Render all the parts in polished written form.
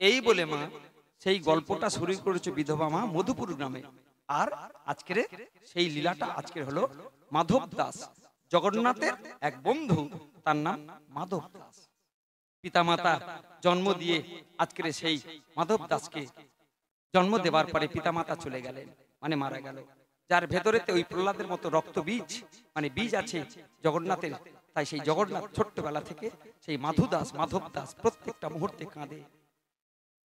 এই বলে মা সেই গল্পটা শুরু করেছে বিধবা মা মধুপুর গ্রামে। আর আজকের সেই লীলাটা আজকের হলো মাধব দাস, জগন্নাথের এক বন্ধু, তার নাম মাধব দাস। পিতামাতা জন্ম দিয়ে আজকের সেই মাধব দাসকে জন্ম দেওয়ার পরে পিতামাতা চলে গেলেন, মানে মারা গেল। যার ভেতরেতে ওই প্রহ্লাদের মতো রক্ত বীজ, মানে বীজ আছে জগন্নাথের, তাই সেই জগন্নাথ ছোট্টবেলা থেকে সেই মাধব দাস প্রত্যেকটা মুহূর্তে কাঁদে,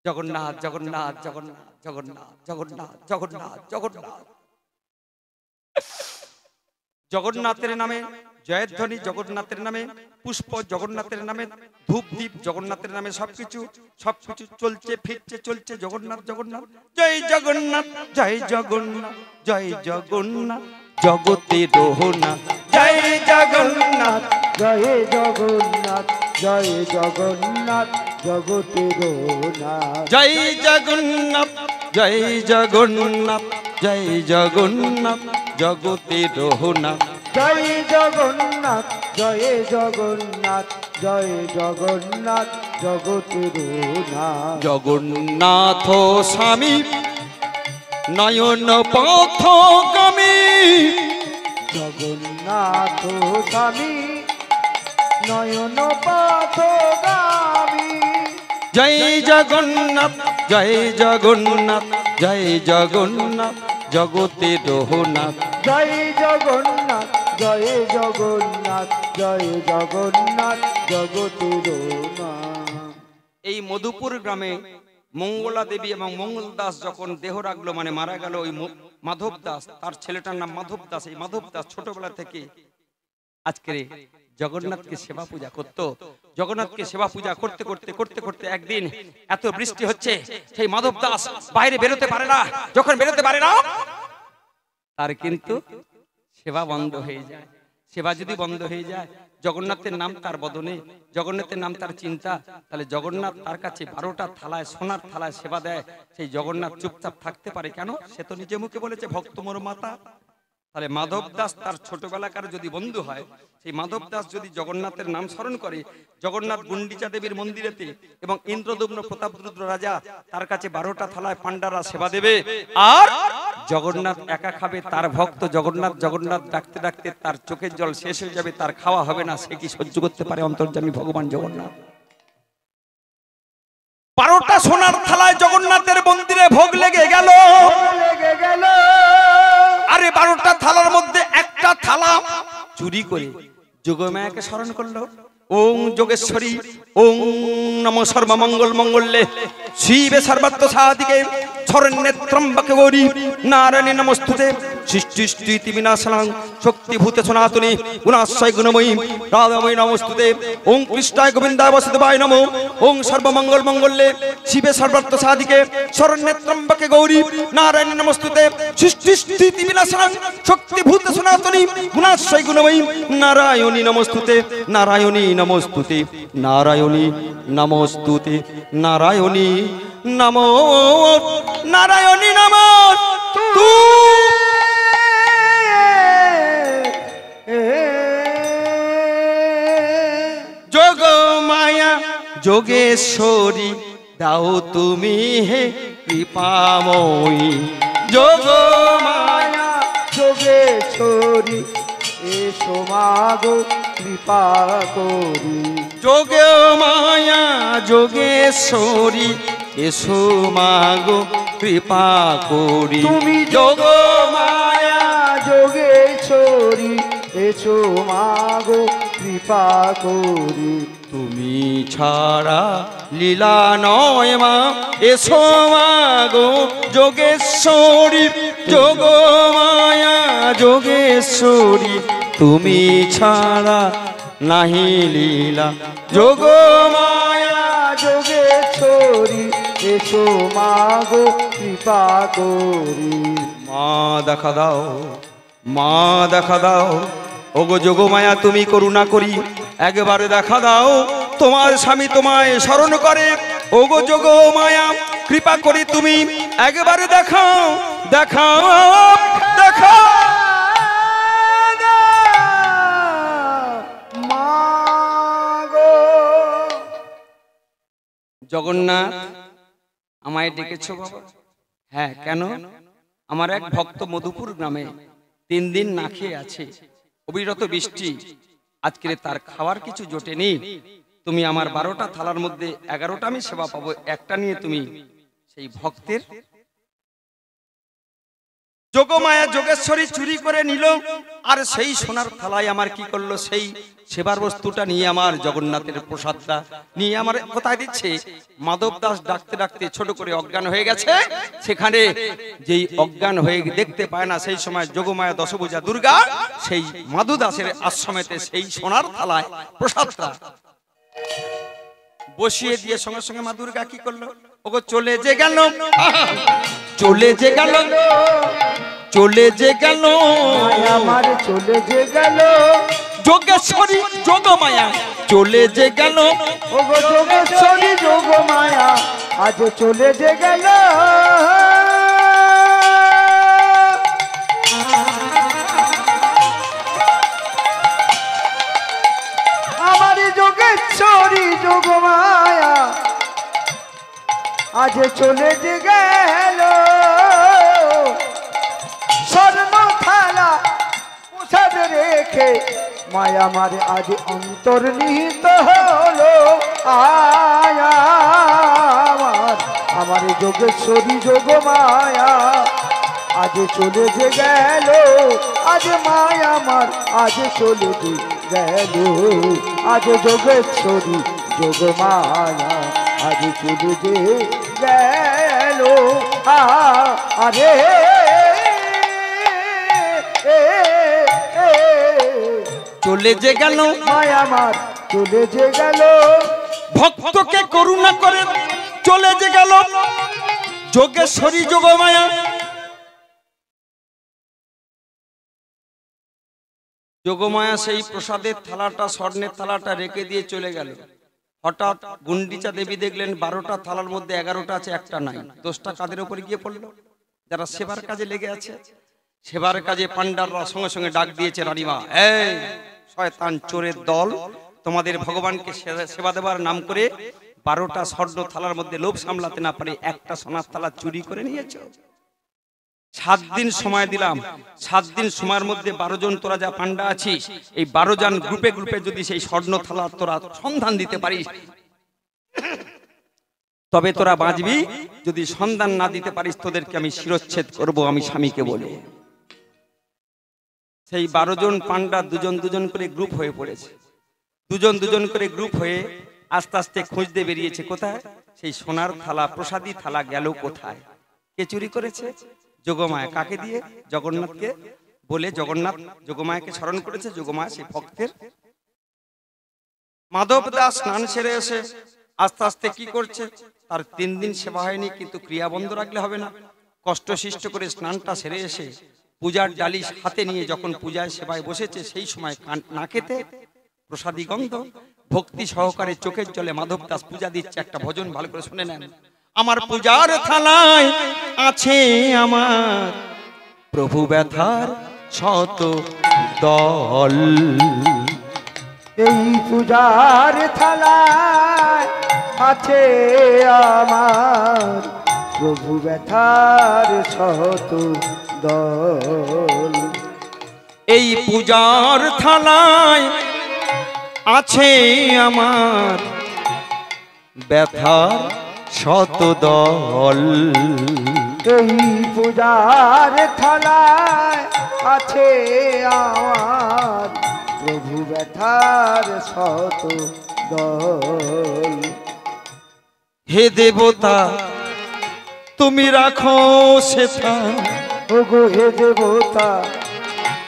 জগন্নাথ জগন্নাথ জগন্নাথ জগন্নাথ জগন্নাথ জগন্নাথ জগন্নাথ। জগন্নাথের নামে জয়ধ্বনি, জগন্নাথের নামে পুষ্প, জগন্নাথের নামে ধূপ দ্বীপ, জগন্নাথের নামে সবকিছু চলছে ফিরছে চলছে জগন্নাথ জগন্নাথ। জয় জগন্নাথ জয় জগন্নাথ জয় জগন্নাথ জগতে রোহনা, জয় জগন্নাথ জয় জগন্নাথ জয় জগন্নাথ জগতে রোহনাথ, জয় জগন্নাথ জয় জগন্নাথ জয় জগন্নাথ জগতে রোহনা, জয় জগন্নাথ জয় জগন্নাথ জয় জগন্নাথ জগতে রোহনাথ। জগন্নাথ স্বামী নয়ন পথগামী, জগন্নাথ স্বামী নয়ন পথগামী, জয় জগন্নাথ জয় জগন্নাথ জয় জগন্নাথ জগতে রোহনাথ, জয় জগন্নাথ জয় জগন্নাথ জয় জগন্নাথ জগতে রোহনাথ। এই মধুপুর গ্রামে মঙ্গলা দেবী এবং মঙ্গল দাস যখন দেহ রাখলো, মানে মারা গেল, ওই মাধব দাস, তার ছেলেটার নাম মাধব দাস। এই মাধব দাস ছোটবেলা থেকে আজকে জগন্নাথকে সেবা পূজা করত। জগন্নাথকে সেবা পূজা করতে করতে করতে করতে একদিন এত বৃষ্টি হচ্ছে, সেই মাধব দাস বাইরে বেরোতে পারে না। যখন বেরোতে পারে না, তার কিন্তু সেবা বন্ধ হয়ে যায়। সেবা যদি বন্ধ হয়ে যায়, জগন্নাথের নাম তার বদনে, জগন্নাথের নাম তার চিন্তা, তাহলে জগন্নাথ তার কাছে 12টা থালায়, সোনার থালায় সেবা দেয়। সেই জগন্নাথ চুপচাপ থাকতে পারে কেন? সে তো নিজে মুখে বলেছে ভক্ত মোর মাতা। তাহলে মাধব দাস তার ছোটবেলাকার যদি বন্ধু হয়, সেই মাধব দাস যদি জগন্নাথের নাম স্মরণ করে, জগন্নাথ গুন্ডিচা দেবীর মন্দিরেতে এবং ইন্দ্রদম্ন প্রতাপরুদ্র রাজা তার কাছে 12টা থালায় পান্ডারা সেবা দেবে, আর জগন্নাথ একা খাবে। তার ভক্ত জগন্নাথ জগন্নাথ ডাকতে ডাকতে তার চোখের জল শেষ হয়ে যাবে, তার খাওয়া হবে না। সে কি সহ্য করতে পারে অন্তর্যামী ভগবান জগন্নাথ? 12টা সোনার থালায় জগন্নাথের মন্দিরে ভোগ লেগে গেল। আরে 12টা থালার মধ্যে একটা থালা চুরি করে যোগমায়াকে স্মরণ করলো। ওং যোগেশ্বরী ওং নমো সর্বমঙ্গল মঙ্গলে শিবে সর্বত্র সাধিকে শরণ্যে ত্র্যম্বকে গৌরী নারায়ণী নমস্তুতে সৃষ্টি বিনাশনাং শক্তিভূতে সনাতনী গুণাশ্রয় গুণময়ী রাধাময়ী নমস্তুতে। ওং কৃষ্ণায় গোবিন্দায় বাসুদেবায় নমো। ওং সর্বমঙ্গল মঙ্গলে শিবে সর্বত্র সাধিকে শরণ্যে ত্র্যম্বকে গৌরী নারায়ণী নমস্তুতে সৃষ্টি বিনাশনাং শক্তিভূতে সনাতনী গুণাশ্রয় গুণময়ী নারায়ণী নমস্তুতে। নারায়ণী নমস্তুতে নারায়ণী নমস্তুতে নারায়ণী নমো নারায়ণী নমস্তুতে। যোগমায়া যোগেশ্বরী দাও তুমি হে কৃপাময়ী। যোগমায়া যোগেশ্বরী এসো মাগো কৃপা করি। যোগমায়া যোগেশ্বরী এসো মাগো কৃপা করি। তুমি যোগমায়া যোগেশ্বরী এসো মাগো কৃপা করি। তুমি ছাড়া লীলা নয় মা, এসো মাগো যোগেশ্বরী। যোগমায়া যোগেশ্বরী তুমি ছাড়া নাহি লীলা। যোগমায়া যোগেশ্বরী এসো মাগো কৃপা করি। মা দেখা দাও, মা দেখা দাও, ওগো যোগমায়া তুমি করুণা করি একবারে দেখা দাও। তোমার স্বামী তোমায় স্মরণ করে, ওগো যোগমায়া কৃপা করি তুমি একবারে দেখাও দেখাও দেখাও। জগন্নাথ আমায় ডেকেছো বাবা? হ্যাঁ, কেন? আমার এক ভক্ত মধুপুর গ্রামে 3 দিন না খেয়ে আছে, অবিরত বৃষ্টি, আজকে তার খাওয়ার কিছু জোটেনি। তুমি আমার 12টা থালার মধ্যে 11টা আমি সেবা পাবো, একটা নিয়ে তুমি সেই ভক্তের। যোগমায়া যোগেশ্বরী চুরি করে নিল, আর সেই সোনার থালায় আমার কি করলো, সেই সেবার বস্তুটা নিয়ে আমার জগন্নাথের প্রসাদটা নিয়ে আমার কোথায় দিচ্ছে? মাধব দাস ডাকতে ডাকতে ছোট করে অজ্ঞান হয়ে গেছে। সেখানে যেই অজ্ঞান হয়ে দেখতে পায় না, সেই সময় যোগমায়া দশভুজা দুর্গা সেই মাধু দাসের আশ্রমেতে সেই সোনার থালায় প্রসাদটা বসিয়ে দিয়ে সঙ্গে সঙ্গে মা দুর্গা কি করলো? ওগো চলে যে গেল, চলে যে গেল, চলে যে গেল, আমার চলে যে গেল, যোগেশ্বরী যোগমায়া চলে যে গেল। ওগো যোগেশ্বরী যোগমায়া আজ চলে যে গেল। আমার যোগেশ্বরী যোগমায়া আজ চলে যে গেল। স্বর্ণ থালা প্রসাদ রেখে মায়া মারে আজ অন্তর্নিহিত হলো। আমার যোগেশ্বরী যোগমায়া আজ চলে যে গেল। আজ মায়া আমার আজ চলে যে গেল। আজ যোগেশ্বরী যোগমায়া আজ চলে যে গেল। আরে চলে যে গেল, মায়া আমার চলে যে গেল। ভক্তকে করুণা করে চলে যে গেল যোগেশ্বরী যোগমায়া। যোগমায়া সেই প্রসাদের থালাটা, স্বর্ণের থালাটা রেখে দিয়ে চলে গেল। হঠাৎ গুন্ডিচা দেবী দেখলেন 12টা থালার মধ্যে 11টা আছে, একটা নাই। দোষটা কাদের উপরে গিয়ে পড়লো? যারা সেবার কাজে লেগে আছে। সেবার কাজে পান্ডাররা সঙ্গে সঙ্গে ডাক দিয়েছে, রানীমা, এই শয়তান চোরের দল, তোমাদের ভগবানকে সেবা দেবার নাম করে 12টা স্বর্ণ থালার মধ্যে লোভ সামলাতে না পারে একটা সোনার থালা চুরি করে নিয়েছো। 7 দিন সময় দিলাম, 7 দিন সময়ের মধ্যে 12 জন তোরা যা পান্ডা আছিস, এই 12 জন গ্রুপে গ্রুপে যদি সেই স্বর্ণ থালা তোরা সন্ধান দিতে পারিস তবে তোরা বাঁচবি। যদি সন্ধান না দিতে পারিস তোদেরকে আমি শিরচ্ছেদ করব, আমি স্বামীকে বলে। সেই 12 জন পান্ডা দুজন দুজন করে গ্রুপ হয়ে পড়েছে। দুজন দুজন করে গ্রুপ হয়ে আস্তে আস্তে খুঁজতে বেরিয়েছে। কোথায়? সেই সোনার থালা, প্রসাদী থালা গেল কোথায়? কে চুরি করেছে? যোগমায়া। কাকে দিয়ে? জগন্নাথকে বলে জগন্নাথ যোগমায়াকে স্মরণ করেছে। যোগমায়া সেই ভক্তের। মাধব দাস স্নান সেরে এসে আস্তে আস্তে কি করছে? তার 3 দিন সেবা হয়নি, কিন্তু ক্রিয়া বন্ধ রাখলে হবে না। কষ্ট সৃষ্ট করে স্নানটা সেরে এসে পূজার ডালি হাতে নিয়ে যখন পূজায় সেবায় বসেছে, সেই সময় নাকেতে প্রসাদী গন্ধ। ভক্তি সহকারে চোখের জলে মাধব দাস পূজা দিচ্ছে। একটা ভজন ভালো করে শুনে নেন। আমার পূজার থালায় আছে আমার প্রভু ব্যথার শত দল। এই পূজার থালায় আছে আমার প্রভু ব্যথার শত দল। এই পূজার থালায় আছে আমার ব্যথার শত দল। এই পূজার থালায় আছে আমার প্রভু ব্যথার শত দল। হে দেবতা তুমি রাখো সেথা, ওগো হে দেবতা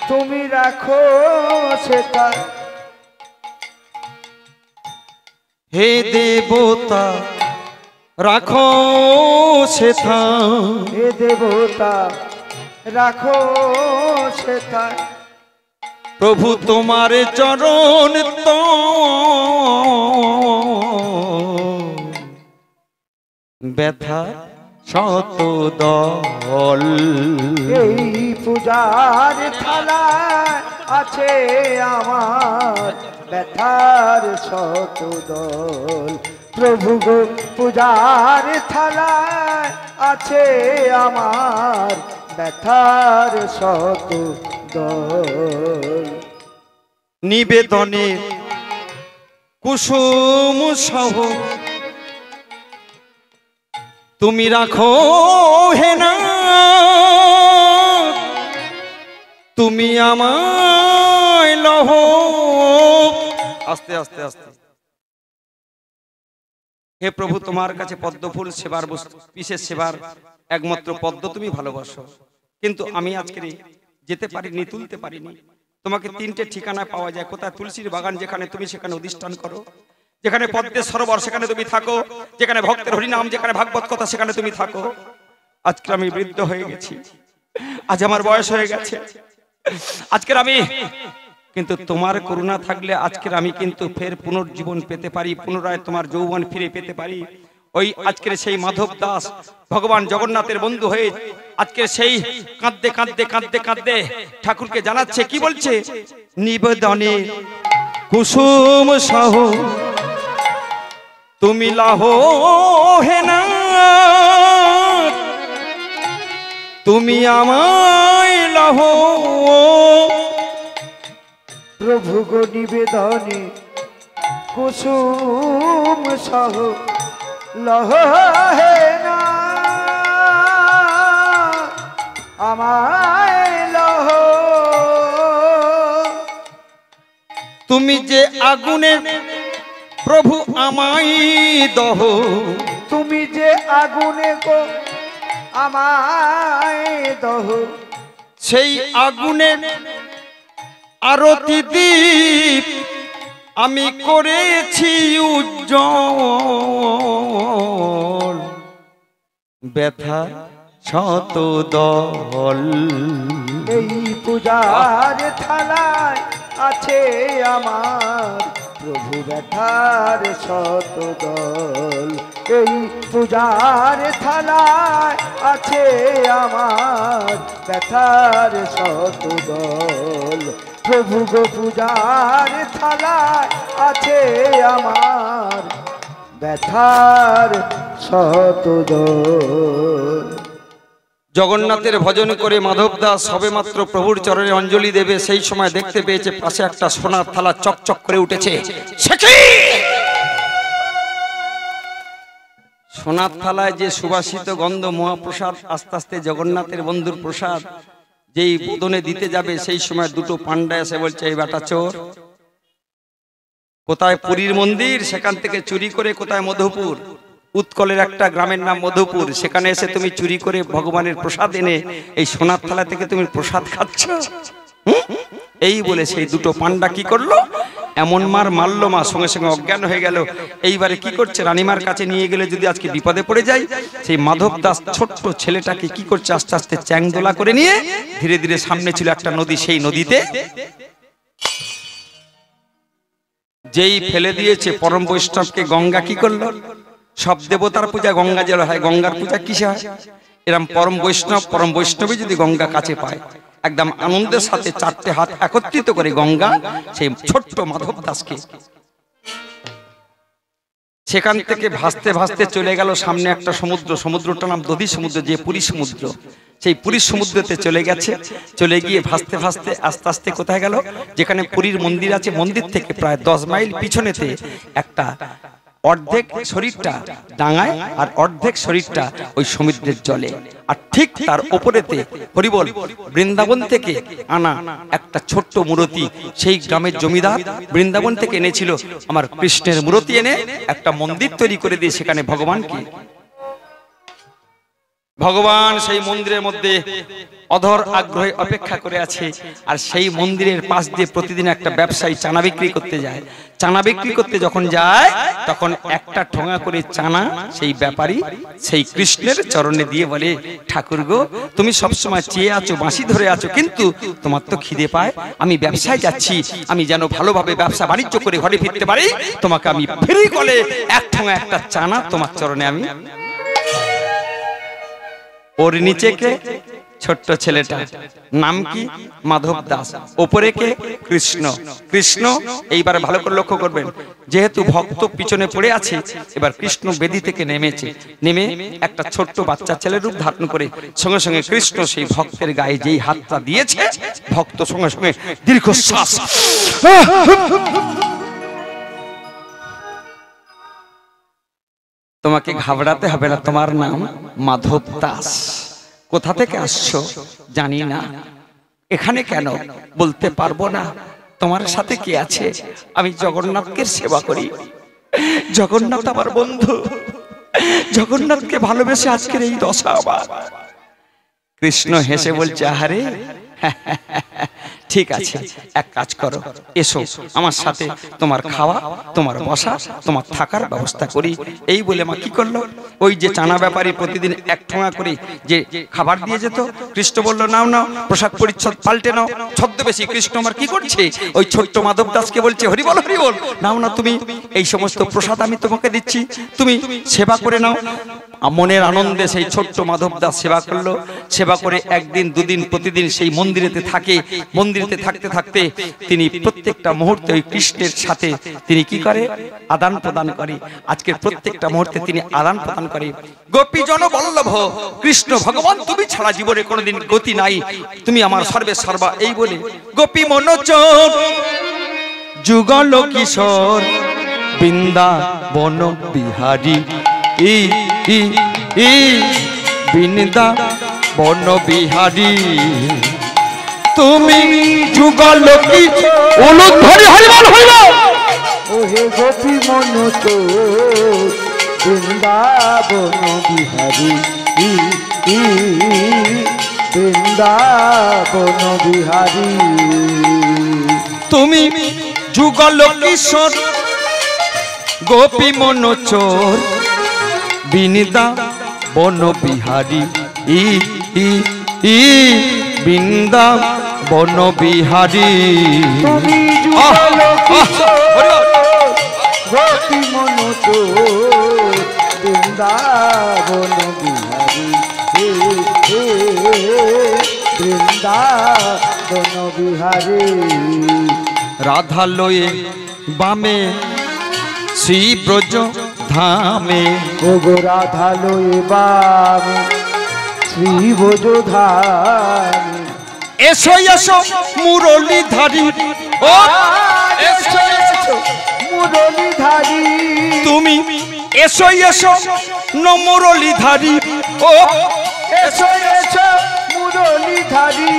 তুমি রাখো সেটা। হে দেবতা রাখো সেথা, হে দেবতা রাখো সেটা। প্রভু তোমার চরণ তো ব্যথা শত দল। এই পূজার থালায় আছে আমার ব্যথার শত দল। প্রভু গো পূজার থালায় আছে আমার ব্যথার শত দল। নিবেদনের কুসুম সহ তুমি রাখো হে না, তুমি আমায় লহ। আস্তে আস্তে আস্তে। হে প্রভু, তোমার কাছে পদ্মফুল সেবার বিশেষ সেবার একমাত্র পদ্ম তুমি ভালোবাসো, কিন্তু আমি আজকে যেতে পারিনি, তুলতে পারিনি। তোমাকে তিনটে ঠিকানা পাওয়া যায়। কোথায়? তুলসীর বাগান যেখানে, তুমি সেখানে অধিষ্ঠান করো। যেখানে পদ্মের সরোবর সেখানে তুমি থাকো। যেখানে ভক্তের হরিনাম, যেখানে ভাগবত কথা সেখানে তুমি থাকো। আজকে আমি বৃদ্ধ হয়ে গেছি, আজ আমার বয়স হয়ে গেছে, আজকের আমি কিন্তু তোমার করুণা থাকলে আজকের আমি কিন্তু ফের পুনর্জীবন পেতে পারি, পুনরায় তোমার যৌবন ফিরে পেতে পারি। ওই আজকের সেই মাধব দাস ভগবান জগন্নাথের বন্ধু হয়ে আজকের সেই কাঁদতে কাঁদতে কাঁদতে কাঁদতে ঠাকুরকে জানাচ্ছে, কি বলছে? নিবেদনে কুসুম সহ তুমি লাহো হে না, তুমি আমায় লাহো। প্রভু গো নিবেদনে কুসুম সহ লহ হে না, আমায় লহ। তুমি যে আগুনে প্রভু আমায় দহ, তুমি যে আগুনে গো আমায় দহ। সেই আগুনে আরতি দীপ আমি করেছি উজ্জ্বল, ব্যথা শত দল। এই পূজার থালায় আছে আমার প্রভু ব্যথার শত দল। এই পূজার থালায় আছে আমার ব্যথার শত দল। প্রভু গো পূজার থালায় আছে আমার ব্যথার শত দল। জগন্নাথের ভজন করে মাধব দাস সবেমাত্র প্রভুর চরণে অঞ্জলি দেবে, সেই সময় দেখতে পেয়েছে পাশে একটা সোনার থালা চকচক করে উঠেছে। সোনার থালায় যে সুবাসিত গন্ধ মহাপ্রসাদ, আস্তে আস্তে জগন্নাথের বন্ধুর প্রসাদ যেই বদনে দিতে যাবে, সেই সময় দুটো পান্ডা এসে বলছে, এই বেটা চোর, কোথায় পুরীর মন্দির সেখান থেকে চুরি করে, কোথায় মধুপুর, উৎকলের একটা গ্রামের নাম মধুপুর, সেখানে এসে তুমি চুরি করে ভগবানের প্রসাদ এনে এই সোনার থালা থেকে তুমি প্রসাদ খাচ্ছ। এই বলে সেই দুটো পান্ডা কি করলো, এমন মার মারলো, মা সঙ্গে সঙ্গে অজ্ঞান হয়ে গেল। এইবারে কি করছে, রানীমার কাছে নিয়ে গেলে যদি আজকে বিপদে পড়ে যায়, সেই মাধব দাস ছোট্ট ছেলেটাকে কি করছে, আস্তে আস্তে চ্যাংদোলা করে নিয়ে ধীরে ধীরে, সামনে ছিল একটা নদী, সেই নদীতে যেই ফেলে দিয়েছে পরম বৈষ্ণবকে, গঙ্গা কি করলো, সব দেবতার পূজা গঙ্গা জল হয়, গঙ্গার পূজা কিসে হয়? এরম পরম বৈষ্ণবী যদি গঙ্গা কাছে পায়, একদম আনন্দের সাথে চারটে হাত একত্রিত করে গঙ্গা সেই ছোট্ট মাধব দাসকে সেখান থেকে ভাসতে ভাসতে চলে গেল সামনে একটা সমুদ্র, সমুদ্রটার নাম দধি সমুদ্র, যে পুরী সমুদ্র। সেই পুরী সমুদ্রতে চলে গেছে, চলে গিয়ে ভাসতে ভাসতে আস্তে আস্তে কোথায় গেল, যেখানে পুরীর মন্দির আছে, মন্দির থেকে প্রায় 10 মাইল পিছনেতে একটা অর্ধেক শরীরটা ডাঙায় আর অর্ধেক শরীরটা ওই সমুদ্রের জলে, আর ঠিক তার উপরেতে হরিবল বৃন্দাবন থেকে আনা একটা ছোট্ট মূর্তি, সেই গ্রামের জমিদার বৃন্দাবন থেকে এনেছিল আমার কৃষ্ণের মূর্তি, এনে একটা মন্দির তৈরি করে দিয়ে সেখানে ভগবানকে, ভগবান সেই মন্দিরের মধ্যে অধর আগ্রহে অপেক্ষা করে আছে। আর সেই মন্দিরের পাশ দিয়ে প্রতিদিন একটা ব্যবসায়ী চানা বিক্রি করতে যায়। চানা বিক্রি করতে যখন যায়, তখন একটা ঠোঙা করে চানা সেই ব্যাপারী সেই কৃষ্ণের চরণে দিয়ে বলে, ঠাকুর গো, তুমি সবসময় চেয়ে আছো, বাঁশি ধরে আছো, কিন্তু তোমার তো খিদে পায়, আমি ব্যবসায় যাচ্ছি, আমি যেন ভালোভাবে ব্যবসা বাণিজ্য করে ঘরে ফিরতে পারি, তোমাকে আমি ফ্রি করে এক ঠোঙা একটা চানা তোমার চরণে আমি। ওর নিচে কে? ছোট্ট ছেলেটা নাম কি? মাধব দাস। ওপরে কে? কৃষ্ণ। কৃষ্ণ এইবার ভালো করে লক্ষ্য করবেন, যেহেতু ভক্ত পিছনে পড়ে আছে, এবার কৃষ্ণ বেদি থেকে নেমেছে, নেমে একটা ছোট্ট বাচ্চা ছেলের রূপ ধারণ করে সঙ্গে সঙ্গে কৃষ্ণ সেই ভক্তের গায়ে যেই হাতটা দিয়েছে, ভক্ত সঙ্গে সঙ্গে দীর্ঘশ্বাস। তোমাকে ঘাবড়াতে হবে না, তোমার নাম মাধব দাস। কোথা থেকে আসছো জানি না, এখানে কেন বলতে পারবো না। তোমার সাথে কে আছে? আমি জগন্নাথকে সেবা করি। জগন্নাথ আমার বন্ধু, জগন্নাথকে ভালোবেসে আজকের এই দশা আমার। কৃষ্ণ হেসে বলছে, আহারে ঠিক আছে, এক কাজ করো, এসো আমার সাথে, তোমার খাওয়া, তোমার বসা, তোমার থাকার ব্যবস্থা করি। এই বলে মা কি করলো, ওই যে চানা ব্যাপারী প্রতিদিন এক ঠোঙা করে যে খাবার দিয়ে যেত, কৃষ্ণ বলল নাও নাও, পোশাক পরিচ্ছদ পাল্টে নাও। ছদ্মবেশী কৃষ্ণ আমার কি করছে, ওই ছোট্ট মাধব দাসকে বলছে, হরি বল হরি বল, নাও না তুমি, এই সমস্ত প্রসাদ আমি তোমাকে দিচ্ছি, তুমি সেবা করে নাও। মনের আনন্দে সেই ছোট্ট মাধব দাস সেবা করলো। সেবা করে একদিন দুদিন প্রতিদিন সেই মন্দিরেতে থাকে। মন্দিরেতে থাকতে থাকতে তিনি প্রত্যেকটা মুহূর্তে ওই কৃষ্ণের সাথে তিনি কি করে, আদান প্রদান করে। আজকের প্রত্যেকটা মুহূর্তে তিনি আদান প্রদান করে। গোপী জন বল্লভ কৃষ্ণ ভগবান, তুমি ছাড়া জীবনে কোনোদিন গতি নাই, তুমি আমার সর্বে সর্বা। এই বলে গোপী মনোচর যুগল কিশোর বৃন্দাবন বিহারী, বৃন্দাবন বিহারী, তুমি যুগল কিশোর। ওহে গোপী মনোচর বৃন্দাবন বিহারী, বৃন্দাবন বিহারী, তুমি যুগল কিশোর গোপী মনোচর বৃন্দাবন বিহারী, বৃন্দাবন বিহারী, তুমি যুগল কিশোর গোপী মনোচর বৃন্দাবন বিহারী, বৃন্দাবন বিহারী। রাধা লয়ে বামে শ্রী ব্রজ ধামে, ও গো রাধা লয়ে বামে শ্রী ব্রজ ধামে, এসো এসো মুরলীধারী, ও এসো এসো মুরলীধারী, তুমি এসো এসো মুরলীধারী, ও এসো এসো মুরলীধারী,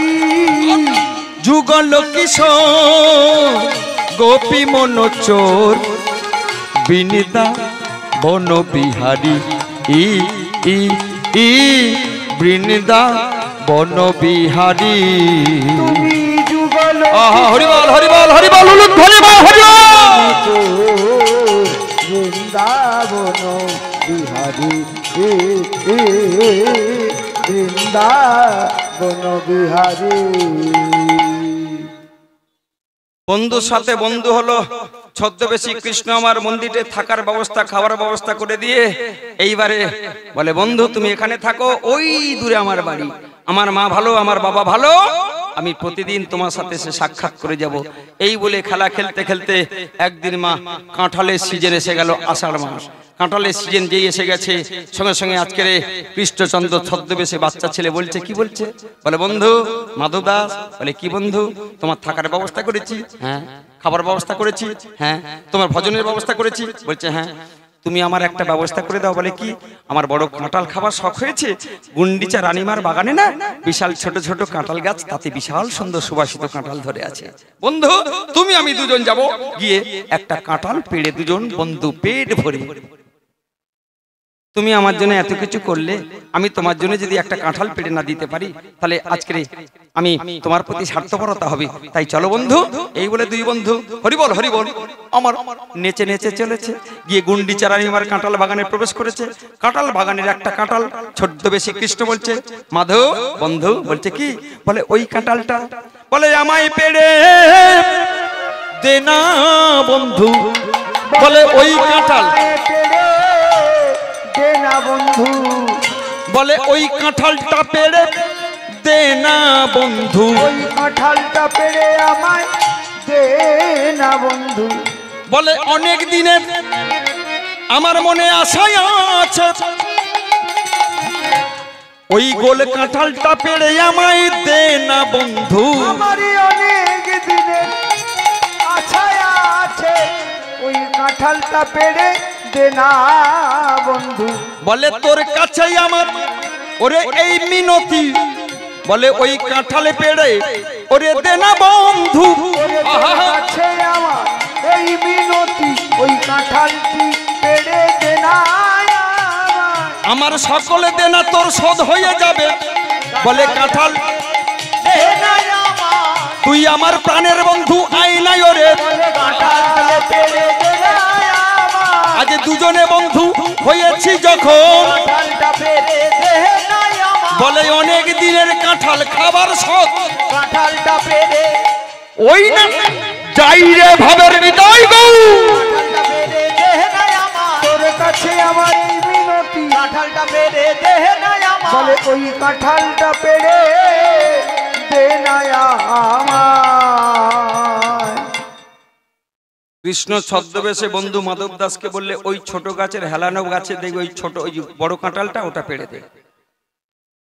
যুগল কিশোর গোপী মনোচর বৃন্দাবন বিহারী, বৃন্দাবন বিহারী, তুমি যুগল হরিবল হরিবল হরিবল হরিবল হরিবল, বৃন্দাবন বিহারী, বৃন্দাবন বিহারী। বন্ধুর সাথে বন্ধু হলো, ছদ্মবেশী কৃষ্ণ আমার মন্দিরে থাকার ব্যবস্থা, খাওয়ার ব্যবস্থা করে দিয়ে এইবারে বলে, বন্ধু তুমি এখানে থাকো, ওই দূরে আমার বাড়ি, আমার মা ভালো, আমার বাবা ভালো, আমি প্রতিদিন তোমার সাথে সে সাক্ষাৎ করে যাব। এই বলে খেলা খেলতে খেলতে একদিন মা কাঁঠালের সিজন এসে গেল, আষাঢ় মাস, কাঁঠালের সিজন যেই এসে গেছে, সঙ্গে সঙ্গে আজকের কৃষ্ণচন্দ্র ছদ্মবেশে বাচ্চা ছেলে বলছে, কি বলছে, বলে বন্ধু মাধব দাস, বলে কি বন্ধু, তোমার থাকার ব্যবস্থা করেছি, হ্যাঁ, খাবার ব্যবস্থা করেছি, হ্যাঁ, তোমার ভজনের ব্যবস্থা করেছি, বলছে হ্যাঁ, তুমি আমার একটা ব্যবস্থা করে দাও। বলে কি, আমার বড় কাঁঠাল খাবার শখ হয়েছে, গুন্ডিচা রানীমার বাগানে না বিশাল ছোট ছোট কাঁঠাল গাছ, তাতে বিশাল সুন্দর সুবাসিত কাঁঠাল ধরে আছে, বন্ধু তুমি আমি দুজন যাব, গিয়ে একটা কাঁঠাল পেড়ে দুজন বন্ধু পেট ভরে, তুমি আমার জন্য এত কিছু করলে, আমি তোমার জন্য যদি একটা কাঁঠাল পেড়ে না দিতে পারি, তাহলে আজকে আমি তোমার প্রতি স্বার্থপরতা হবে, তাই চলো বন্ধু। এই বলে দুই বন্ধু হরিবল হরিবল আমার নেচে নেচে চলেছে, গিয়ে গুন্ডিচা রানীমার কাঁঠাল বাগানে প্রবেশ করেছে। কাঁঠাল বাগানের একটা কাঁঠাল ছদ্মবেশী কৃষ্ণ বলছে, মাধব বন্ধু, বলছে কি, বলে ওই কাঁঠালটা, বলে আমায় পেড়ে দে না বন্ধু, বলে ওই কাঁঠাল দে না বন্ধু, বলে ওই কাঁঠালটা পেড়ে দে না বন্ধু, ওই কাঁঠালটা পেড়ে আমায় দে না বন্ধু। বলে অনেক দিনের আমার মনে আশায় আছে, ওই গোল কাঁঠালটা পেড়ে আমায় দে না বন্ধু। আমারই অনেক দিনের আশায় আছে, ওই কাঁঠালটা পেড়ে দে না বন্ধু। বলে তোর কাছে আমার ওরে এই মিনতি, বলে ওই কাঁঠালে পেড়ে ওরে দে না বন্ধু। ওরে তোর কাছে আমার এই মিনতি, ওই কাঁঠালটি পেড়ে দে না আমার সকলে দে না তোর শোধ হয়ে যাবে। বলে কাঁঠাল দে না আমার, তুই আমার প্রাণের বন্ধু আই নাই ওরে। বলে কাঁঠাল পেড়ে দে না আমার, আজ দুজনে বন্ধু হয়েছি যখন, কাঁঠালটা পেড়ে দে না আমার, বলে অনেক দিনের কাঁঠাল খাবার শখ। কাঁঠালটা পেড়ে ওই না যাই রে ভাবের হৃদয় গো, কাঁঠালটা পেড়ে দে না আমার, তোর কাছে আমার এই মিনতি, কাঁঠালটা পেড়ে দে না আমার, বলে ওই কাঁঠালটা পেড়ে দে না আমার। কৃষ্ণ ছদ্মবেশে বন্ধু মাধব দাসকে বললে ওই ছোট গাছের হেলানো গাছে দেখবে ওই ছোট ওই বড় কাঁঠালটা ওটা পেড়ে দে।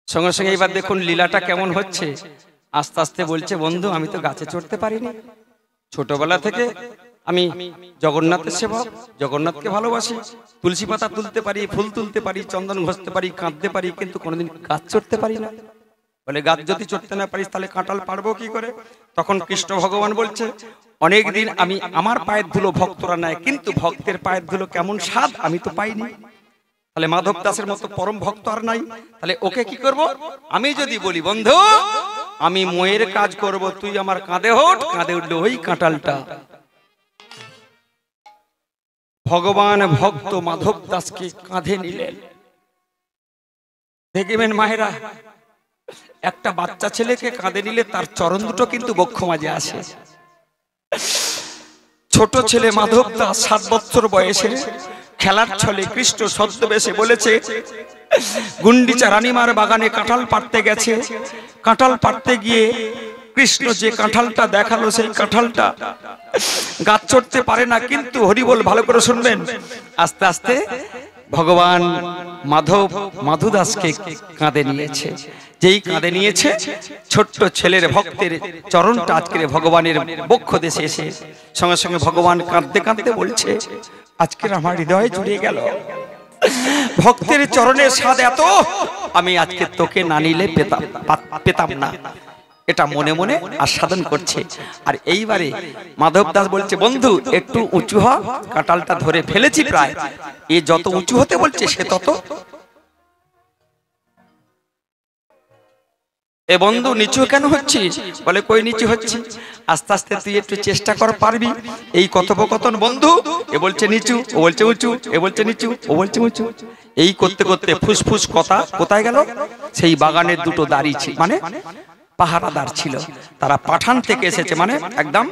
সঙ্গে সঙ্গে এবার দেখুন লীলাটা কেমন হচ্ছে। আস্তে আস্তে বলছে বন্ধু আমি তো গাছে চড়তে পারিনি, ছোটবেলা থেকে আমি জগন্নাথের সেবক, জগন্নাথকে ভালোবাসি, তুলসী পাতা তুলতে পারি, ফুল তুলতে পারি, চন্দন ঘষতে পারি, কাঁদতে পারি, কিন্তু কোনোদিন গাছ চড়তে পারি না। বলে গাছ যদি চড়তে না পারিস তাহলে কাঁঠাল পারবো কি করে? তখন কৃষ্ণ ভগবান বলছে অনেকদিন আমি আমার পায়ের ধুলো ভক্তরা নেয়, কিন্তু ভক্তের পায়ের ধুলো কেমন স্বাদ আমি তো পাইনি। তাহলে মাধব দাসের মতো পরম ভক্ত আর নাই, তাহলে ওকে কি করব? আমি যদি বলি বন্ধু আমি ময়ের কাজ করব, তুই আমার কাঁধে ওঠ, কাঁধে উঠলে ওই কাঁঠালটা। ভগবান ভক্ত মাধব দাসকে কাঁধে নিলেন। দেখবেন মায়েরা একটা বাচ্চা ছেলেকে কাঁধে নিলে তার চরণ দুটো কিন্তু বক্ষ মাঝে আসে। ছোট ছেলে মাধব দাস 7 বছর বয়সে খেলার ছলে কৃষ্ণ ছদ্মবেশে বলেছে গুন্ডিচা রানীমার বাগানে কাঁঠাল পাড়তে গেছে। কাঁঠাল পাড়তে গিয়ে কৃষ্ণ যে কাঁঠালটা দেখালো সেই কাঁঠালটা গাছ চড়তে পারে না, কিন্তু হরিবল ভালো করে শুনবেন, আস্তে আস্তে ভগবান মাধব মাধুদাসকে কাঁধে নিয়েছে। যেই কাঁধে নিয়েছে ছোট্ট ছেলের ভক্তের চরণটা আজকে ভগবানের বক্ষ দেশে এসে সঙ্গে সঙ্গে ভগবান কাঁদতে কাঁদতে বলছে আজকের আমার হৃদয় জুড়ে গেল, ভক্তের চরণের স্বাদ এত আমি আজকে তোকে না নিলে পেতাম না। এটা মনে মনে আস্বাদন করছে। আর এইবারে মাধব দাস বলছে বন্ধু একটু উঁচু হ, কাঁঠালটা ধরে ফেলেছি প্রায়, এ যত উঁচু হতে বলছে সে তত। এ বন্ধু নিচু কেন হচ্ছিস? বলে কই নিচু হচ্ছি, আস্তে আস্তে তুই একটু চেষ্টা কর পারবি। এই কথোপকথন বন্ধু, এ বলছে নিচু, ও বলছে উঁচু, এ বলছে নিচু, ও বলছে উঁচু, এই করতে করতে ফুসফুস কথা কোথায় গেল? সেই বাগানের দুটো দাঁড়ি ছিল, মানে পাহারাদার ছিল, তারা পাঠান থেকে এসেছে, মানে একদম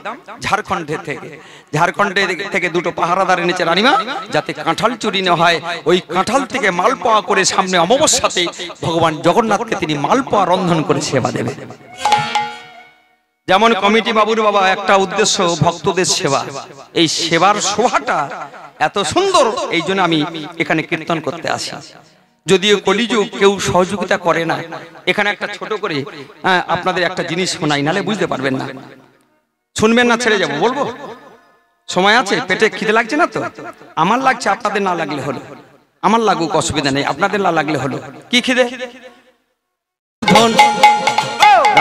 ঝাড়খণ্ডের থেকে। ঝাড়খণ্ডে থেকে দুটো পাহারাদার এনেছে রানীমা, যাতে কাঁঠাল চুরি না হয়। ওই কাঁঠাল থেকে মালপোয়া করে সামনে অমাবস্যাতে ভগবান জগন্নাথকে তিনি মালপোয়া রন্ধন করে সেবা দেবে। যেমন কমিটি বাবুর বাবা একটা উদ্দেশ্য ভক্তদের সেবা, এই সেবার শোভাটা এত সুন্দর, এই জন্য আমি এখানে কীর্তন করতে আসি। যদিও কলিযুগ কেউ সহযোগিতা করে না, এখানে একটা ছোট করে আপনাদের একটা জিনিস শোনাই, নালে বুঝতে পারবেন না। শুনবেন না ছেড়ে যাবো? বলবো? সময় আছে? পেটে খিদে লাগছে না তো? আমার লাগছে, আপনাদের না লাগলে হলো। আমার লাগুক, অসুবিধা নেই, আপনাদের না লাগলে হলো। কি খিদে?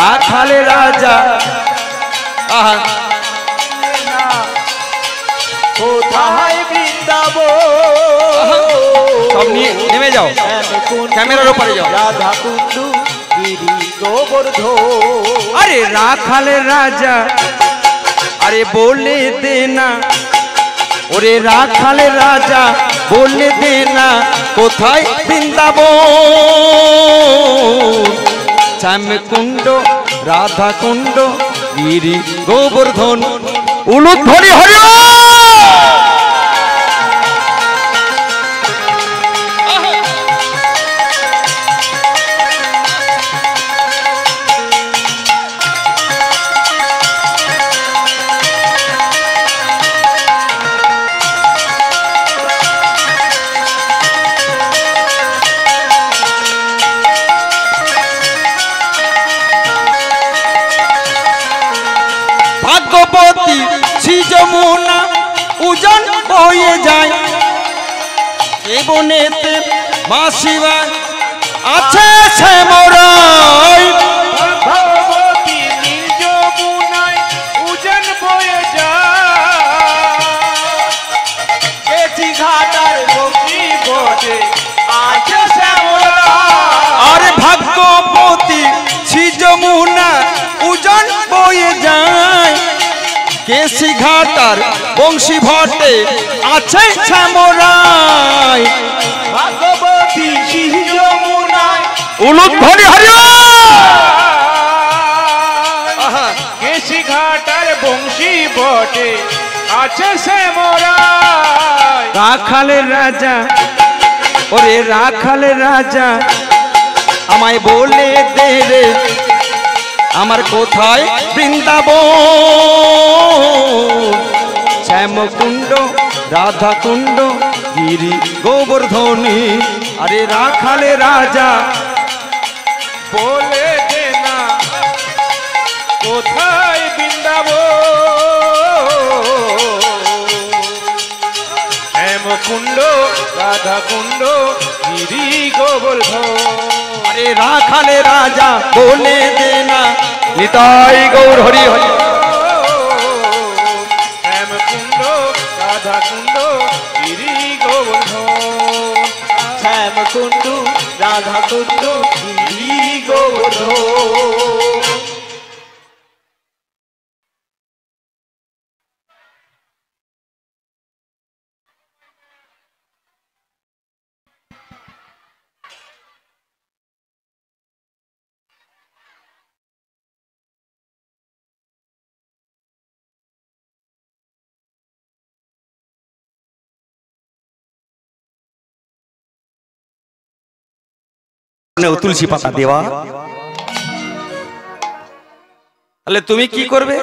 রাখালে রাজা আহা কোথায় বৃন্দাবন, সব নিয়ে নেমে যাও, ক্যামেরার ওপারে যাও। রাধা কুণ্ডু গিরি গোবর্ধন, আরে রাখালে রাজা আরে বলে দে না, ওরে রাখালে রাজা বলে দে না কোথায় বৃন্দাবন, শ্যামকুণ্ড রাধা কুণ্ড গিরি গোবর্ধন। উলুধ্বনি হরি ভাগ্যবতী শ্রী যমুনা উজান বয়ে যায় এ বনেতে মাসিবা আছে শ্যামরাই ভাগ্যবতী নিজ যমুনায় উজান বয়ে যায় এটি ঘাটার বংশী বটে আছে শ্যামরাই আরে ভাগ্যবতী শ্রী যমুনা উজান বয়ে যায় কেসি ঘাটার বংশী ভটে আছে শ্যামরাই ভাগ্যবতী শ্রী যমুনায় উলুদ ধরি হরিও কেশি ঘাটার বংশী বটে আছে শ্যামরাই রাখালের রাজা ওরে রাখালের রাজা আমায় বলে দে রে আমার কোথায় বৃন্দাবন শ্যামকুণ্ড রাধাকুণ্ড গিরি গোবর্ধনী আরে রাখালে রাজা বলে দে না কোথায় বৃন্দাবন হেমকুণ্ড রাধাকুণ্ড গিরি গোবর্ধন আরে রাখালে রাজা বলে দে না নিতাই গৌর হরি হরি হেমকুণ্ড রাধাকুণ্ড গিরি গোবর্ধন হেমকুণ্ড রাধাকুণ্ড গিরি গোবর্ধন তুলসী পাতা দেওয়া তাহলে তুমি কি করবে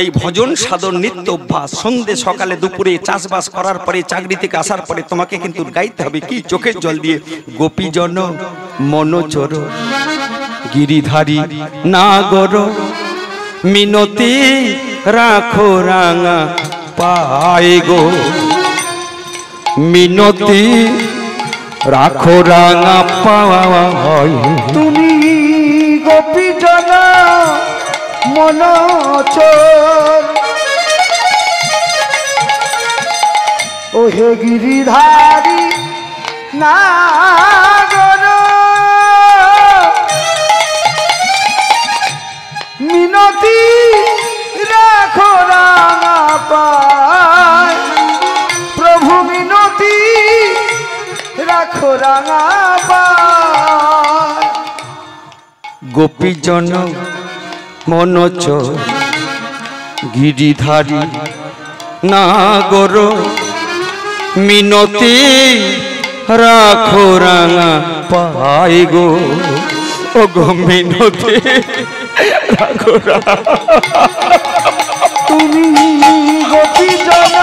এই ভজন সাধন নিত্য অভ্যাস সন্ধে সকালে দুপুরে চাষবাস করার পরে চাকরি থেকে আসার পরে তোমাকে কিন্তু গাইতে হবে কি চোখের জল দিয়ে গোপীজন মনোচর গিরিধারী নাগর মিনতি রাখো রাঙা পায় গো মিনতি রাখো রাঙা পায় তুমি গোপীজন মনোচর ও হে গিরিধারী নাগর মিনতি রাখো রাঙা পায় প্রভু মিনতি রাখো রাঙা পায় গোপীজন মনোচর গিরিধারী নাগর মিনতি রাখো রাঙা পায় গো ও গো মিনতি রাখো তুমি গোপীজন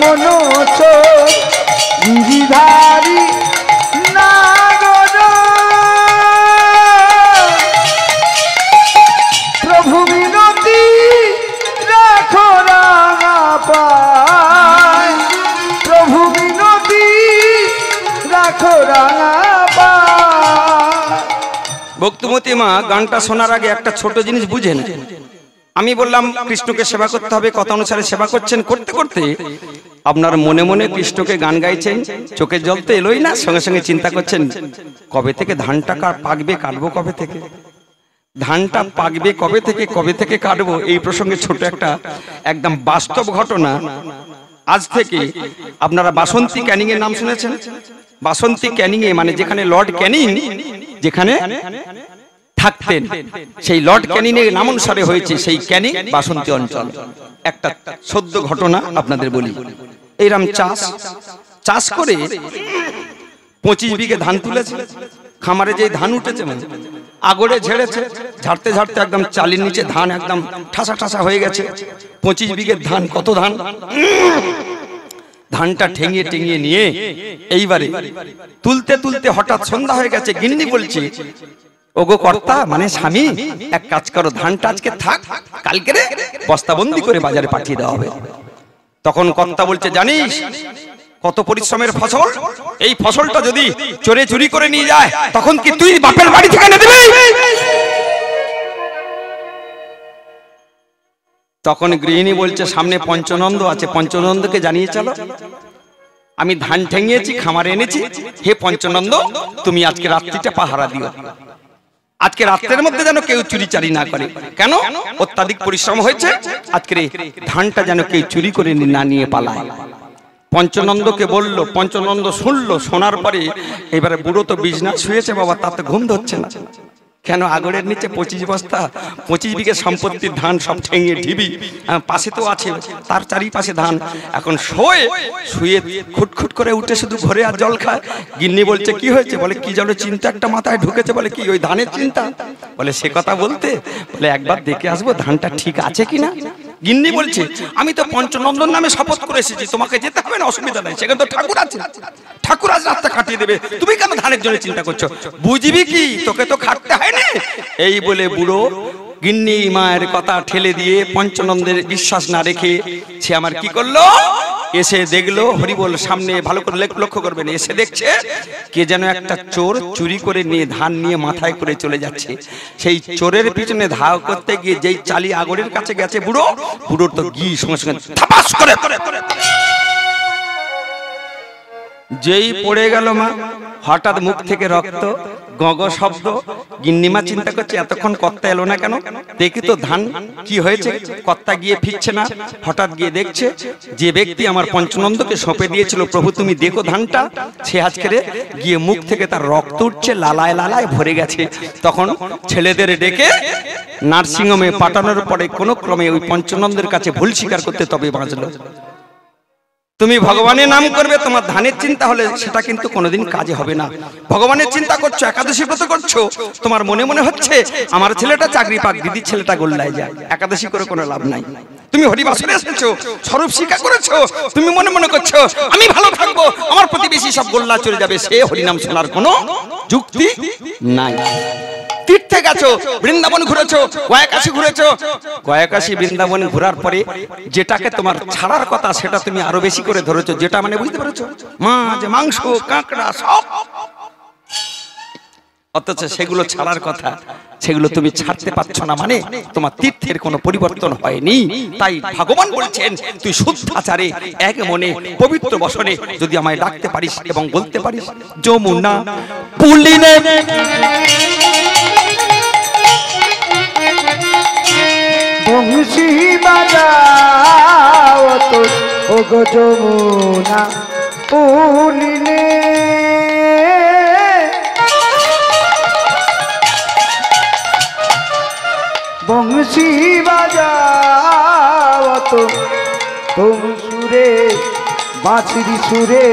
মনোচর গিরিধারী নাগর প্রভু মিনতি রাখো রাঙা পায় প্রভু মিনতি রাখো রাঙা পায় ভক্তমতী মা গানটা শোনার আগে একটা ছোট জিনিস বুঝেন আমি বললাম কৃষ্ণকে সেবা করতে হবে কথা অনুসারে সেবা করছেন করতে করতে আপনার মনে মনে কৃষ্ণকে গান গাইছেন চোখের জল তো এলোই না সঙ্গে সঙ্গে চিন্তা করছেন কবে থেকে ধানটা পাকবে কাটবো কবে থেকে ধানটা পাকবে কবে থেকে কাটবো এই প্রসঙ্গে ছোট একটা একদম বাস্তব ঘটনা আজ থেকে আপনারা বাসন্তী ক্যানিং এর নাম শুনেছেন বাসন্তী ক্যানিং এ মানে যেখানে লর্ড ক্যানিং যেখানে থাকতেন সেই লর্ড ক্যানিং এর নাম অনুসারে হয়েছে সেই ক্যানিং বাসন্তী অঞ্চল একটা সদ্য ঘটনা আপনাদের বলি এইরকম চাষ করে 25 বিঘে ধান তুলেছে খামারে যে ধান উঠেছে মানে আগড়ে ঝেড়েছে ঝাড়তে ঝাড়তে একদম চালির নিচে ধান একদম ঠাসা ঠাসা হয়ে গেছে 25 বিঘের ধান কত ধান ধানটা ঠেঙিয়ে টেঙিয়ে নিয়ে এইবারে তুলতে তুলতে হঠাৎ সন্ধ্যা হয়ে গেছে গিন্নি বলছে ওগো কর্তা মানে স্বামী, এক কাজ করো, ধানটা আজকে থাক, কালকে বস্তাবন্দি করে বাজারে পাঠিয়ে দেওয়া হবে। তখন কর্তা বলছে, জানিস কত পরিশ্রমের ফসল, এই ফসলটা যদি চোরে চুরি করে নিয়ে যায় তখন কি তুই বাপের বাড়ি থেকে এনে দিবি? তখন গৃহিণী বলছে, সামনে পঞ্চনন্দ আছে, পঞ্চনন্দকে জানিয়ে চলো আমি ধান ঠেঙিয়েছি, খামারে এনেছি, হে পঞ্চনন্দ তুমি আজকে রাত্রিটা পাহারা দিও, আজকে রাত্রের মধ্যে যেন কেউ চুরি চারি না করে। কেন? অত্যাধিক পরিশ্রম হয়েছে, আজকে ধানটা যেন কেউ চুরি করে না নিয়ে পালায়। পঞ্চনন্দকে বলল, পঞ্চনন্দ শুনলো, শোনার পরে এবারে বুড়ো তো বিছনা শুয়েছে বাবা, তাতে ঘুম ধরছে না। কেন? আগরের নিচে 25 বস্তা 25 বিঘে সম্পত্তির ধান সব ঠেঙিয়ে ঢিবি, পাশে তো আছে তার চারিপাশে ধান। এখন শুয়ে খুটখুট করে উঠে শুধু ঘরে আর জল খায়। গিন্নি বলছে, কি হয়েছে? বলে, কি যেন চিন্তা একটা মাথায় ঢুকেছে। বলে, কি? ওই ধানের চিন্তা? বলে, সে কথা বলতে, বলে একবার দেখে আসবো ধানটা ঠিক আছে কিনা। গিন্নি বলছে, আমি তো পঞ্চনন্দন নামে শপথ করে এসেছি, তোমাকে যেতে হবে না, অসুবিধা নাই, সেখানে তো ঠাকুর আছে, ঠাকুর আজ রাস্তা কাটিয়ে দেবে, তুমি কেন ধানের জন্য চিন্তা করছো? বুঝবি কি, তোকে তো খাটতে হয় না। এই বলে বুড়ো গিন্নি মায়ের কথা ঠেলে দিয়ে পঞ্চনন্দের বিশ্বাস না রেখে সে আমার কি করলো, এসে দেখলো, হরিবল সামনে ভালো করে লক্ষ্য করবেন, এসে দেখছে কে যেন একটা চোর চুরি করে নিয়ে ধান নিয়ে মাথায় করে চলে যাচ্ছে। সেই চোরের পিছনে ধাও করতে গিয়ে যেই চালি আগরের কাছে গেছে বুড়োর তো গি সঙ্গে সঙ্গে থাপাস করে যেই পড়ে গেল মা, হঠাৎ মুখ থেকে রক্ত, গগ শব্দ। গিন্নিমা চিন্তা করছে, এতক্ষণ কর্তা এলো না কেন, দেখি তো ধান কি হয়েছে। কর্তা গিয়ে ফিরছে না, হঠাৎ গিয়ে দেখছে যে ব্যক্তি আমার পঞ্চনন্দকে সঁপে দিয়েছিল, প্রভু তুমি দেখো ধানটা, সে আজকে গিয়ে মুখ থেকে তার রক্ত উঠছে, লালায় লালায় ভরে গেছে। তখন ছেলেদের ডেকে নার্সিংহোমে পাঠানোর পরে কোনো ক্রমে ওই পঞ্চনন্দের কাছে ভুল স্বীকার করতে তবে বাঁচলো। তুমি ভগবানের নাম করবে, তোমার ধানের চিন্তা হলে সেটা কিন্তু কোনোদিন কাজে হবে না। ভগবানের চিন্তা করছো, একাদশী ব্রত করছো, তোমার মনে মনে হচ্ছে আমার ছেলেটা চাকরি পাক, দিদির ছেলেটা গোল্লায় যায়, একাদশী করে কোনো লাভ নাই। তুমি হরিবাসরে এসেছো, স্বরূপ স্বীকার করেছো, তুমি মনে মনে করছো আমি ভালো থাকবো, আমার প্রতিবেশী সব গোল্লা চলে যাবে, সে হরিনাম শোনার কোনো যুক্তি নাই। তীর্থে গেছো, বৃন্দাবন ঘুরেছো, গয়াকাশী ঘুরেছো, গয়াকাশী বৃন্দাবন ঘোরার পরে যেটাকে তোমার ছাড়ার কথা সেটা তুমি আরো বেশি করে ধরেছো। যেটা মানে বুঝতে পেরেছো, মাছ মাংস কাঁকড়া সব, অথচ সেগুলো ছাড়ার কথা, সেগুলো তুমি ছাড়তে পারছো না, মানে তোমার তীর্থের কোনো পরিবর্তন হয়নি। তাই ভগবান বলছেন, তুই শুদ্ধাচারে এক মনে পবিত্র বসনে যদি আমায় ডাকতে পারিস এবং বলতে পারিস, যমুনা পুলিনে বংশী বাজাও তো ওগো যমুনা পুলিনে, বংশী বাজাও তো তুম সুরে বাঁশির সুরে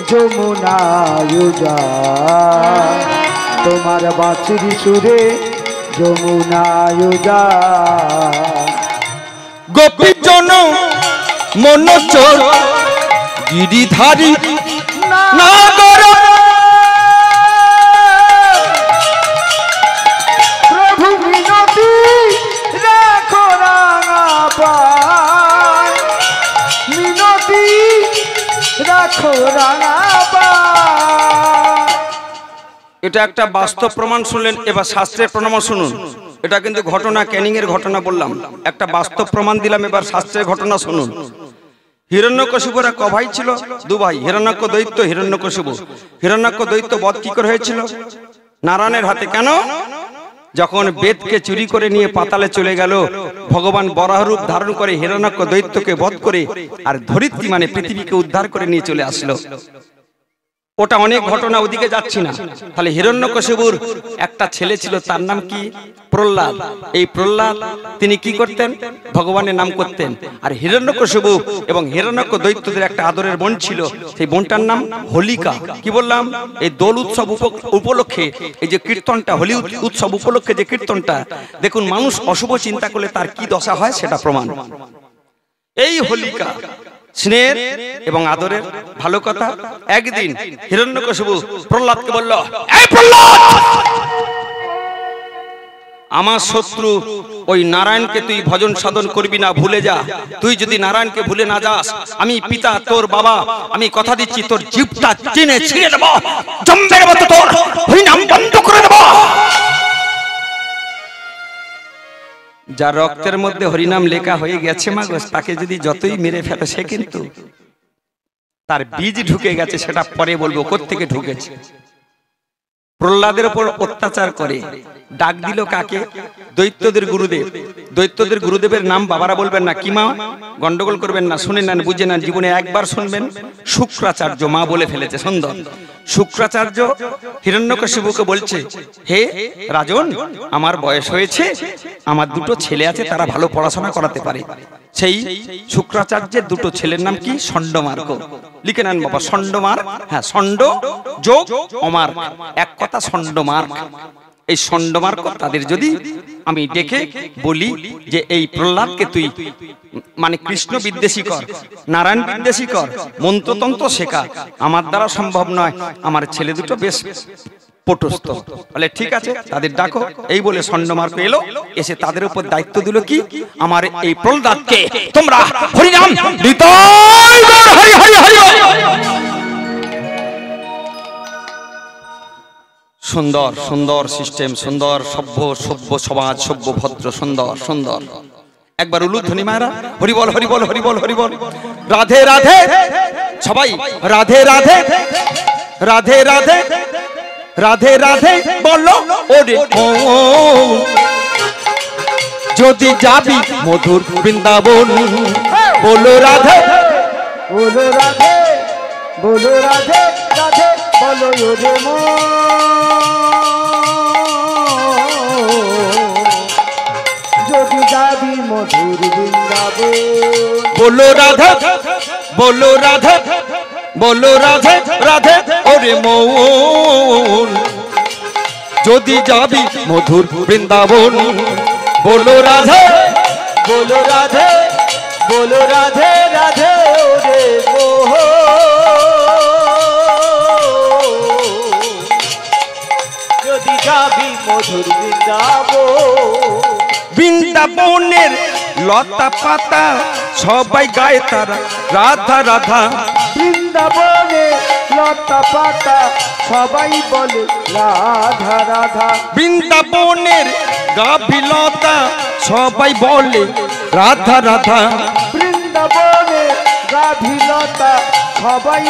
যমুনায় যায়, তোমার বাঁশির সুরে যমুনায় যায়। গোপী জন মনোচর গিরিধারী নাগর, প্রভু মিনতি রাখো রাঙা পায়, মিনতি রাখো রাঙা পায়। এটা একটা বাস্তব প্রমাণ শুনলেন, এবার শাস্ত্রের প্রমাণ শুনুন। এটা কিন্তু ঘটনা, ক্যানিং এর ঘটনা বললাম, একটা বাস্তব প্রমাণ দিলাম, এবার শাস্ত্রের ঘটনা শুনুন। হিরণ্যকশিপুরা ক ভাই ছিল? 2 ভাই, হিরণ্যক দৈত্য, হিরণ্যকশিপু। হিরণ্যক দৈত্য বধ কি করে হয়েছিল? নারায়ণের হাতে। কেন? যখন বেদকে চুরি করে নিয়ে পাতালে চলে গেল, ভগবান বরাহ রূপ ধারণ করে হিরণ্যক দৈত্যকে বধ করে আর ধরিত্রী মানে পৃথিবীকে উদ্ধার করে নিয়ে চলে আসলো। ওটা অনেক ঘটনা, ওদিকে যাচ্ছি না। তাহলে হিরণ্যকশিপুর একটা ছেলে ছিল, তার নাম কি? প্রহ্লাদ। এই প্রহ্লাদ তিনি কি করতেন? ভগবানের নাম করতেন। আর হিরণ্যকশিপু এবং হিরণ্যক দৈত্যদের একটা আদরের বোন ছিল, সেই বোনটার নাম হোলিকা। কি বললাম? এই দোল উৎসব উপলক্ষে এই যে কীর্তনটা, হোলি উৎসব উপলক্ষে যে কীর্তনটা, দেখুন মানুষ অশুভ চিন্তা করলে তার কি দশা হয় সেটা প্রমাণ। এই হোলিকা স্নেহের এবং আদরের, ভালো কথা। একদিন হিরণ্যকশিপু প্রহ্লাদকে বলল, এই প্রহ্লাদ, আমার শত্রু ওই নারায়ণকে তুই ভজন সাধন করবি না, ভুলে যা। তুই যদি নারায়ণকে ভুলে না যাস, আমি পিতা তোর বাবা, আমি কথা দিচ্ছি তোর জিভটা টেনে ছিঁড়ে দেব, জম্মের মতো তোর হরিনাম বন্ধ করে দেব। যার রক্তের মধ্যে হরিনাম লেখা হয়ে গেছে মাগো, তাকে যদি যতই মেরে ফেলে, সে কিন্তু তার বীজ ঢুকে গেছে, সেটা পরে বলবো কোত্থেকে ঢুকেছে। প্রহ্লাদের উপর অত্যাচার করে ডাক দিল কাকে? দৈত্যদের গুরুদেব। দৈত্যদের গুরুদেবের নাম বাবারা বলবেন না, কি মা গন্ডগোল করবেন না, শুনে নেন, বুঝে নেন, জীবনে একবার শুনবেন। শুক্রাচার্য মা বলে ফেলেছে, সুন্দর। শুক্রাচার্য হিরণ্যকশিপুকে বলছে, হে রাজন, আমার বয়স হয়েছে, আমার দুটো ছেলে আছে, তারা ভালো পড়াশোনা করাতে পারে। সেই শুক্রাচার্যের দুটো ছেলের নাম কি? ষণ্ডমার্গ। লিখে নেন বাবা, ষণ্ডমার্গ। হ্যাঁ, ষণ্ড যোগ অমার্গ, এক কথা ষণ্ডমার্গ। এই ষণ্ডমার্গ তাদের যদি আমি ডেকে বলি যে এই প্রহ্লাদকে তুই মানে কৃষ্ণ বিদ্বেষী কর, নারায়ণ বিদ্বেষী কর, মন্ত্রতন্ত্র শেখা, আমার দ্বারা সম্ভব নয়, আমার ছেলে দুটো বেশ পটস্থ। বলে ঠিক আছে, তাদের ডাকো। এই বলে ষণ্ডমার্গ এলো, এসে তাদের উপর দায়িত্ব দিল কি? আমার এই প্রহ্লাদকে তোমরা হরিনাম নিতাই গৌর হরি হরি হরি। সুন্দর সুন্দর সিস্টেম, সুন্দর সভ্য সভ্য সমাজ, সভ্য ভদ্র, সুন্দর সুন্দর। একবার উলুধ্বনি মায়েরা, হরি বল হরি বল হরি বল হরি বল। রাধে রাধে, সবাই রাধে রাধে রাধে রাধে রাধে রাধে বলো ওরে মন, যদি যাবি মধুর বৃন্দাবন, বলো রাধে বলো রাধে, বলো রাধে রাধে, বলো ওরে মন, যদি যাবি মধুর বৃন্দাবন, বলো রাধে বলো রাধে বলো রাধে রাধে ওরে মন, যদি যাবি মধুর বৃন্দাবন, বলো রাধে বলো রাধে, বলো রাধে রাধে ওরে মন, যদি যাবি মধুর বৃন্দাবন। বৃন্দাবনের লতা পাতা সবাই গায়ে তারা রাধা রাধা, বৃন্দাবনে লতা পাতা সবাই বলে রাধা রাধা, বৃন্দাবনের গাভিলতা সবাই বলে রাধা রাধা, বৃন্দাবনে গাভিলতা সবাই